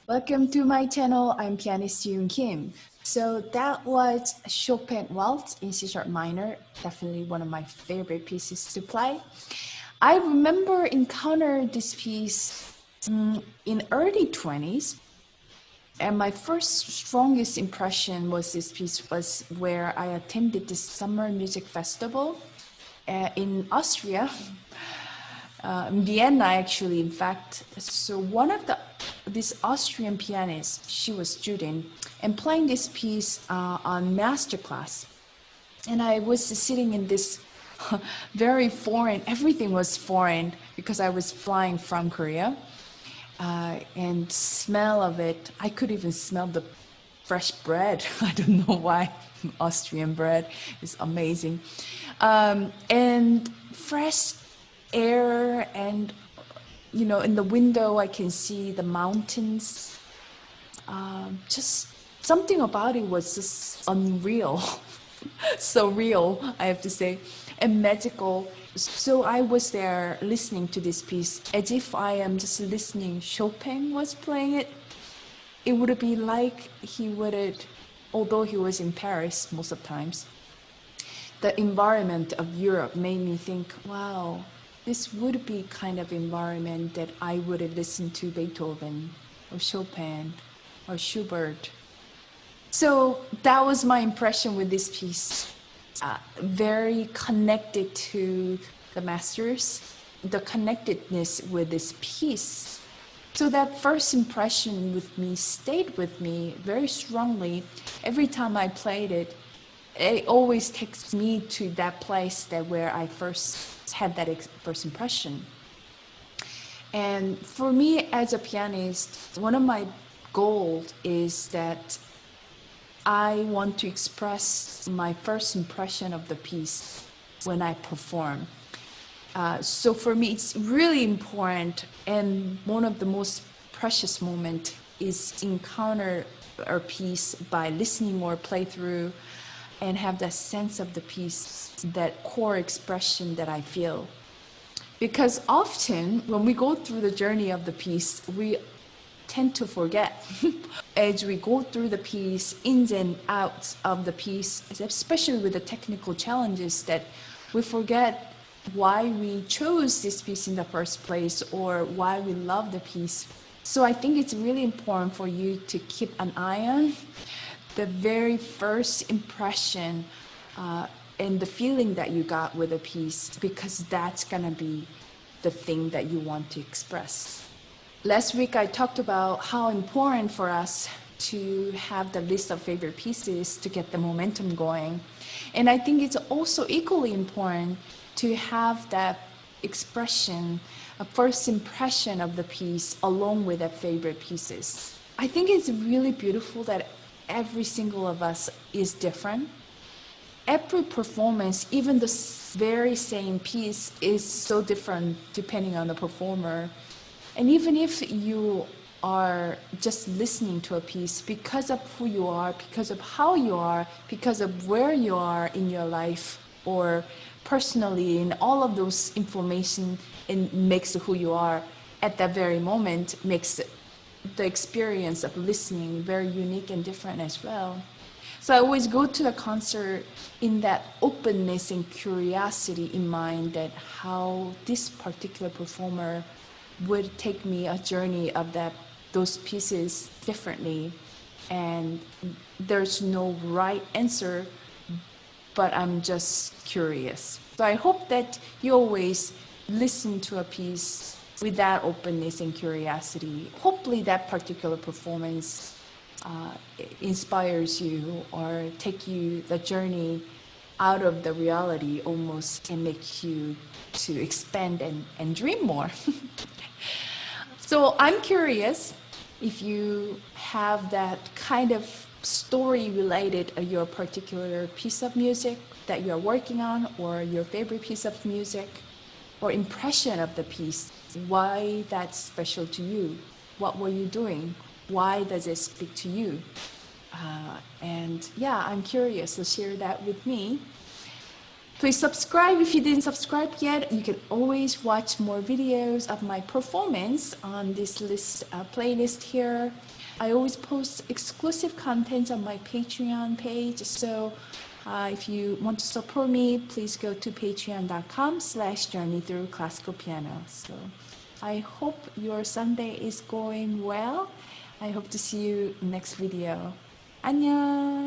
Welcome to my channel. I'm pianist Jeeyoon Kim. So that was Chopin Waltz in C sharp minor, definitely one of my favorite pieces to play. I remember encountered this piece in early 20s, and my first strongest impression was this piece was where I attended this summer music festival in Austria. In Vienna, actually, in fact. So one of this Austrian pianist, she was student and playing this piece on masterclass. And I was sitting in this very foreign, everything was foreign because I was flying from Korea. And smell of it, I could even smell the fresh bread. I don't know why. Austrian bread is amazing. And fresh air, and in the window I can see the mountains. Just something about it was just unreal. So real, I have to say, and magical. So I was there listening to this piece as if I am just listening. Chopin was playing it. It would be like he would have, although he was in Paris most of the times, the environment of Europe made me think, wow, this would be kind of environment that I would have listened to Beethoven or Chopin or Schubert. So that was my impression with this piece. Very connected to the masters, the connectedness with this piece. So that first impression with me stayed with me very strongly. Every time I played it, it always takes me to that place where I first had that first impression. And for me as a pianist, one of my goals is that I want to express my first impression of the piece when I perform. So for me, it's really important, and one of the most precious moments is encounter a piece by listening or play through and have that sense of the piece, that core expression that I feel. Because often when we go through the journey of the piece, we tend to forget. As we go through the piece, ins and outs of the piece, especially with the technical challenges, that we forget why we chose this piece in the first place or why we love the piece. So I think it's really important for you to keep an eye on the very first impression and the feeling that you got with a piece, because that's gonna be the thing that you want to express. Last week I talked about how important for us to have the list of favorite pieces to get the momentum going. And I think it's also equally important to have that expression, a first impression of the piece along with the favorite pieces. I think it's really beautiful that every single of us is different. Every performance, even the very same piece, is so different depending on the performer. And even if you are just listening to a piece, because of who you are, because of how you are, because of where you are in your life or personally, and all of those information makes who you are at that very moment, makes the experience of listening very unique and different as well. So I always go to a concert in that openness and curiosity in mind, that how this particular performer would take me a journey of those pieces differently. And there's no right answer, but I'm just curious. So I hope that you always listen to a piece with that openness and curiosity. Hopefully that particular performance inspires you or take you the journey out of the reality almost, and make you to expand and dream more. So I'm curious if you have that kind of story related to your particular piece of music that you're working on, or your favorite piece of music, or impression of the piece, why that's special to you. What were you doing? Why does it speak to you? And yeah, I'm curious, so share that with me. Please subscribe if you didn't subscribe yet. You can always watch more videos of my performance on this playlist here. I always post exclusive content on my Patreon page. So if you want to support me, please go to patreon.com/journeythroughclassicalpiano. So I hope your Sunday is going well. I hope to see you next video. 안녕.